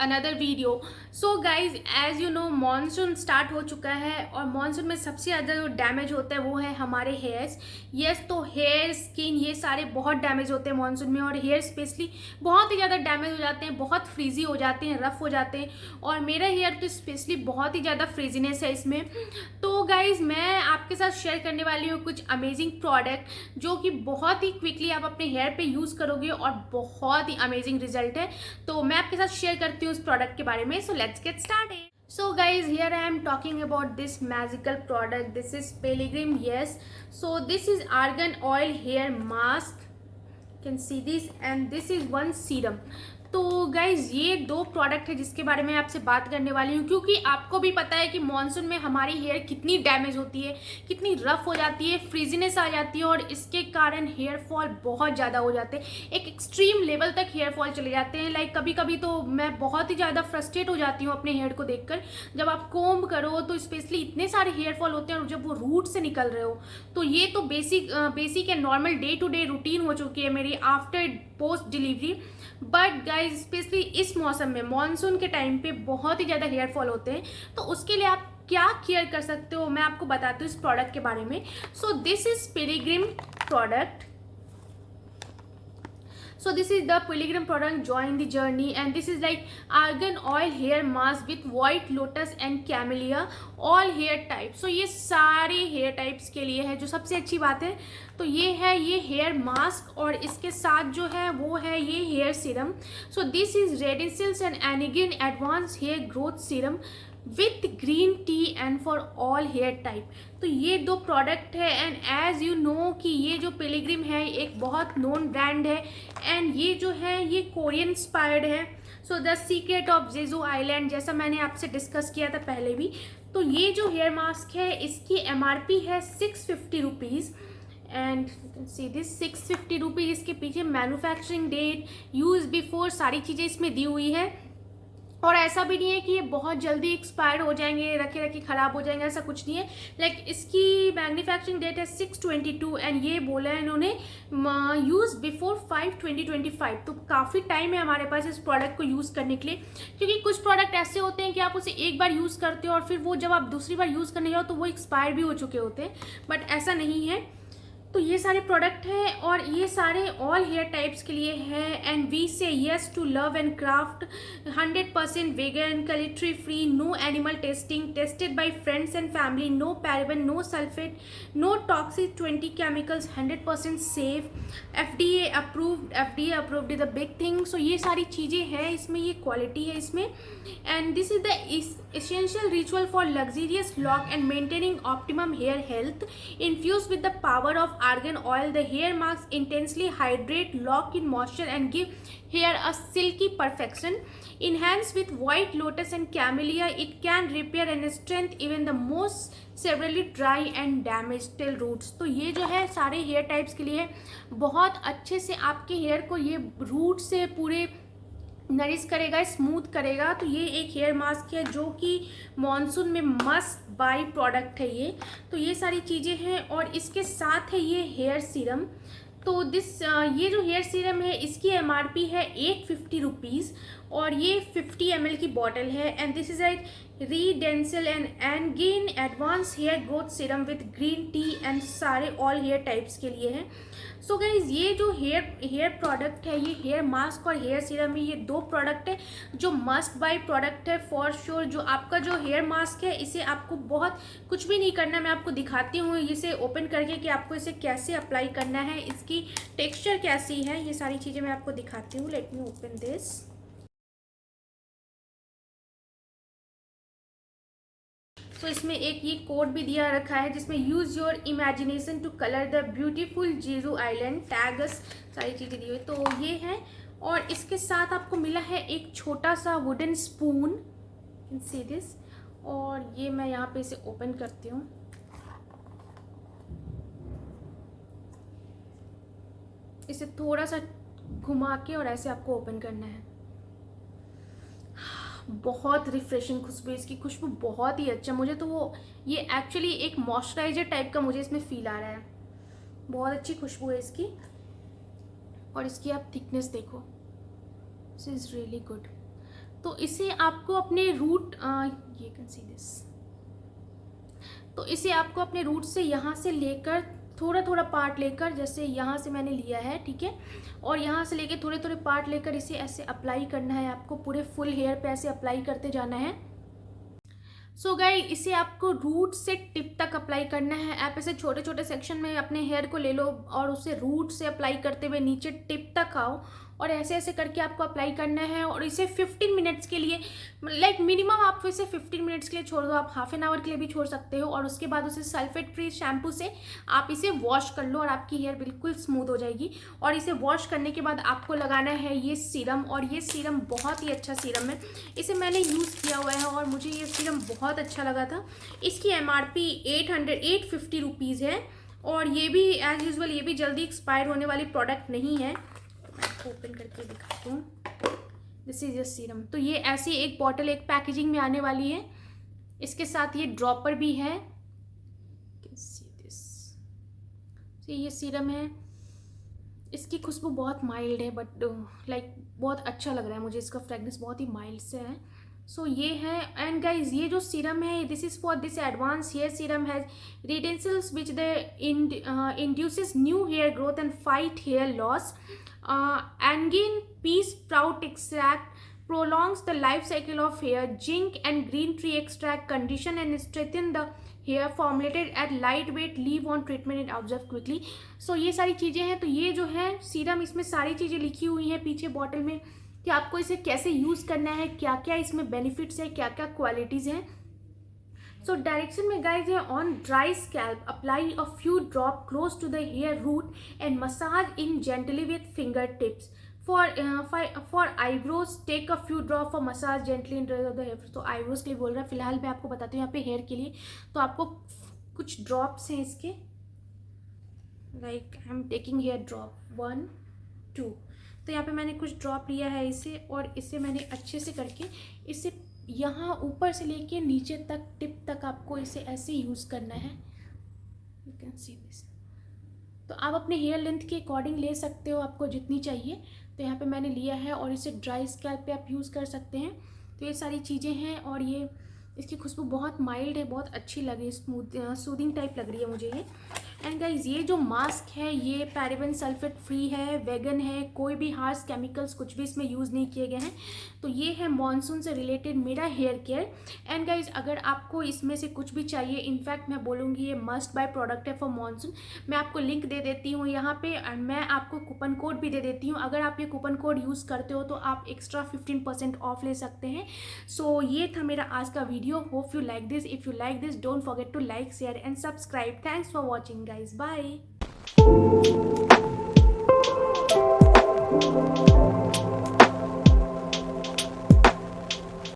Another video. So guys, as you know, monsoon start हो चुका है और मॉनसून में सबसे ज़्यादा जो डैमेज होता है वो है हमारे हेयर्स। यस, तो हेयर, स्किन, ये सारे बहुत डैमेज होते हैं मॉनसून में, और हेयर स्पेशली बहुत ही ज़्यादा डैमेज हो जाते हैं, बहुत फ्रीजी हो जाते हैं, रफ हो जाते हैं। और मेरा हेयर तो स्पेशली बहुत ही ज़्यादा फ्रीजीनेस है इसमें। तो गाइज, मैं आपके साथ शेयर करने वाली हूँ कुछ अमेजिंग प्रोडक्ट जो कि बहुत ही क्विकली आप अपने हेयर पे यूज़ करोगे और बहुत ही अमेजिंग रिजल्ट है। तो मैं आपके साथ शेयर करती हूँ उस प्रोडक्ट के बारे में। So let's get started. So guys, here I am talking about this magical product. This is Pilgrim. Yes, so this is argan oil hair mask. You can see this, and this is one serum. तो guys, ये दो product है जिसके बारे में आपसे बात करने वाली हूँ, क्योंकि आपको भी पता है कि मॉनसून में हमारी हेयर कितनी डैमेज होती है, कितनी रफ हो जाती है, फ्रीजीनेस आ जाती है, और इसके कारण हेयर फॉल बहुत ज़्यादा हो जाते हैं। एक एक्सट्रीम लेवल तक हेयर फॉल चले जाते हैं। लाइक कभी कभी तो मैं बहुत ही ज़्यादा फ्रस्ट्रेट हो जाती हूँ अपने हेयर को देखकर। जब आप कोम्ब करो तो स्पेशली इतने सारे हेयर फॉल होते हैं, और जब वो रूट से निकल रहे हो तो ये तो basic and normal day to day routine हो चुकी है मेरी after post delivery. But guys, specially इस मौसम में, मानसून के टाइम पे बहुत ही ज़्यादा हेयर फॉल होते हैं। तो उसके लिए आप क्या केयर कर सकते हो, मैं आपको बताती हूँ इस प्रोडक्ट के बारे में। सो this is Pilgrim product. So this is the Pilgrim product. Join the journey, and this is like argan oil hair mask with white lotus and camellia, all hair types. So ये सारे hair types के लिए है, जो सबसे अच्छी बात है। तो ये है ये हेयर मास्क, और इसके साथ जो है वो है ये hair serum. So this is Redensyl and Anagain advance hair growth serum with green tea and for all hair type. तो ये दो प्रोडक्ट है, एंड एज यू नो कि ये जो पिलग्रिम है एक बहुत नोन ब्रांड है, एंड ये जो है ये कोरियन इंस्पायर्ड है। So the secret of Jeju island, जैसा मैंने आपसे डिस्कस किया था पहले भी। तो ये जो हेयर मास्क है इसकी MRP है 650 rupees, and you can see this 650 rupees. इसके पीछे मैन्युफैक्चरिंग डेट, यूज़ बिफोर, सारी चीज़ें इसमें दी हुई है। और ऐसा भी नहीं है कि ये बहुत जल्दी एक्सपायर हो जाएंगे, रखे रखे ख़राब हो जाएंगे, ऐसा कुछ नहीं है। लाइक इसकी मैन्युफैक्चरिंग डेट है 6/22, एंड ये बोला है इन्होंने यूज़ बिफोर 5/2025। तो काफ़ी टाइम है हमारे पास इस प्रोडक्ट को यूज़ करने के लिए, क्योंकि कुछ प्रोडक्ट ऐसे होते हैं कि आप उसे एक बार यूज़ करते हो और फिर वो जब आप दूसरी बार यूज़ करने जाओ तो वो एक्सपायर भी हो चुके होते हैं, बट ऐसा नहीं है। तो ये सारे प्रोडक्ट हैं, और ये सारे ऑल हेयर टाइप्स के लिए है। And we say yes to love and craft, 100% vegan, cruelty free, no animal testing, tested by friends and family, no paraben, no sulphate, no toxic, 20 chemicals, 100% safe, FDA approved is the big thing. So ये सारी चीज़ें हैं इसमें, ये quality है इसमें। And this is the essential ritual for luxurious lock and maintaining optimum hair health. Infused with the power of argan oil, the hair masks intensely hydrate, lock in moisture, and give hair a silky perfection. Enhanced with white lotus and camellia, it can repair and strengthen even the most severely dry and damaged till roots. तो ये जो है सारे hair types के लिए बहुत अच्छे से आपके हेयर को ये रूट से पूरे नरिश करेगा, स्मूथ करेगा। तो ये एक हेयर मास्क है जो कि मॉनसून में मस्ट बाय प्रोडक्ट है ये। तो ये सारी चीज़ें हैं, और इसके साथ है ये हेयर सीरम। तो ये जो हेयर सीरम है इसकी MRP है 850 रुपीज़, और ये 50 ml की बॉटल है। And this is like Redensyl and Anagain advance hair growth serum with green tea, and सारे ऑल हेयर टाइप्स के लिए हैं। सो गाइज, ये जो हेयर प्रोडक्ट है, ये हेयर मास्क और हेयर सीरम है, ये दो प्रोडक्ट है जो मस्ट बाय प्रोडक्ट है फॉर श्योर। जो आपका जो हेयर मास्क है इसे आपको बहुत कुछ भी नहीं करना, मैं आपको दिखाती हूँ इसे ओपन करके कि आपको इसे कैसे अप्लाई करना है, इसकी टेक्सचर कैसी है, ये सारी चीज़ें मैं आपको दिखाती हूँ। Let me open this. तो इसमें एक ये कोड भी दिया रखा है जिसमें use your imagination to colour the beautiful Jeju island, tags, सारी चीज़ें दी हुई। तो ये है, और इसके साथ आपको मिला है एक छोटा सा wooden spoon, can see this. और ये मैं यहाँ पे इसे ओपन करती हूँ। इसे थोड़ा सा घुमा के और ऐसे आपको ओपन करना है। बहुत रिफ्रेशिंग खुशबू, इसकी खुशबू बहुत ही अच्छा। मुझे तो वो ये एक्चुअली एक मॉइस्चराइजर टाइप का मुझे इसमें फील आ रहा है। बहुत अच्छी खुशबू है इसकी, और इसकी आप थिकनेस देखो, दिस इज़ रियली गुड। तो इसे आपको अपने रूट ये कैन सी दिस, तो इसे आपको अपने रूट से यहाँ से लेकर थोड़ा थोड़ा पार्ट लेकर, जैसे यहाँ से मैंने लिया है, ठीक है, और यहाँ से लेके थोड़े थोड़े पार्ट लेकर इसे ऐसे अप्लाई करना है आपको, पूरे फुल हेयर पे ऐसे अप्लाई करते जाना है। सो गाइस, इसे आपको रूट से टिप तक अप्लाई करना है। आप ऐसे छोटे छोटे सेक्शन में अपने हेयर को ले लो और उसे रूट से अप्लाई करते हुए नीचे टिप तक आओ, और ऐसे ऐसे करके आपको अप्लाई करना है। और इसे 15 मिनट्स के लिए, लाइक मिनिमम आप इसे 15 मिनट्स के लिए छोड़ दो, आप हाफ एन आवर के लिए भी छोड़ सकते हो। और उसके बाद उसे सल्फेट फ्री शैम्पू से आप इसे वॉश कर लो और आपकी हेयर बिल्कुल स्मूथ हो जाएगी। और इसे वॉश करने के बाद आपको लगाना है ये सीरम, और ये सीरम बहुत ही अच्छा सीरम है, इसे मैंने यूज़ किया हुआ है और मुझे ये सीरम बहुत अच्छा लगा था। इसकी MRP 850 रुपीज़ है, और ये भी एज यूजुअल ये भी जल्दी एक्सपायर होने वाली प्रोडक्ट नहीं है। ओपन करके दिखाती हूँ। This is your serum. तो ये ऐसी एक बॉटल एक पैकेजिंग में आने वाली है, इसके साथ ये ड्रॉपर भी है। ये सीरम है, इसकी खुशबू बहुत माइल्ड है, बट लाइक बहुत अच्छा लग रहा है मुझे, इसका फ्रेगनेंस बहुत ही माइल्ड से है। सो ये है। एंड गाइज, ये जो सीरम है, this is for this advance hair serum has Redensyl which the induces new hair growth and fight hair loss. Angin pea sprout extract prolongs the life cycle of hair. Zinc and green tree extract condition and strengthen the hair. Formulated at lightweight leave on treatment and absorb quickly. So ये सारी चीज़ें हैं। तो ये जो है serum, इसमें सारी चीज़ें लिखी हुई हैं पीछे बॉटल में कि आपको इसे कैसे यूज़ करना है, क्या क्या इसमें बेनिफिट्स है, क्या क्या क्वालिटीज़ हैं। So direction में guys है, on dry scalp apply a few drop close to the hair root and massage in gently with fingertips. For eyebrows take a few drop for massage gently in the hair. तो eyebrows के लिए बोल रहा है, फिलहाल मैं आपको बताती हूँ यहाँ पे हेयर के लिए। तो आपको कुछ ड्रॉप्स हैं इसके, like I am taking hair drop 1 2। तो यहाँ पे मैंने कुछ ड्रॉप लिया है इसे, और इसे मैंने अच्छे से करके इसे यहाँ ऊपर से लेके नीचे तक टिप तक आपको इसे ऐसे यूज़ करना है। You can see this. तो आप अपने हेयर लेंथ के अकॉर्डिंग ले सकते हो, आपको जितनी चाहिए। तो यहाँ पे मैंने लिया है, और इसे ड्राई स्कैल्प पे आप यूज़ कर सकते हैं। तो ये सारी चीज़ें हैं, और ये इसकी खुशबू बहुत माइल्ड है, बहुत अच्छी लगी, स्मूथ सूदिंग टाइप लग रही है मुझे ये। एंड गाइज, ये जो मास्क है ये पैराबेन सल्फेट फ्री है, वेगन है, कोई भी हार्श केमिकल्स कुछ भी इसमें यूज़ नहीं किए गए हैं। तो ये है मॉनसून से रिलेटेड मेरा हेयर केयर। एंड गाइज, अगर आपको इसमें से कुछ भी चाहिए, इनफैक्ट मैं बोलूँगी ये मस्ट बाय प्रोडक्ट है फॉर मॉनसून। मैं आपको लिंक दे देती हूँ यहाँ पे, एंड मैं आपको कूपन कोड भी दे देती हूँ। अगर आप ये कूपन कोड यूज़ करते हो तो आप एक्स्ट्रा 15% ऑफ ले सकते हैं। सो ये था मेरा आज का video. Hope you like this. If you like this, don't forget to like, share and subscribe. Thanks for watching guys. Bye.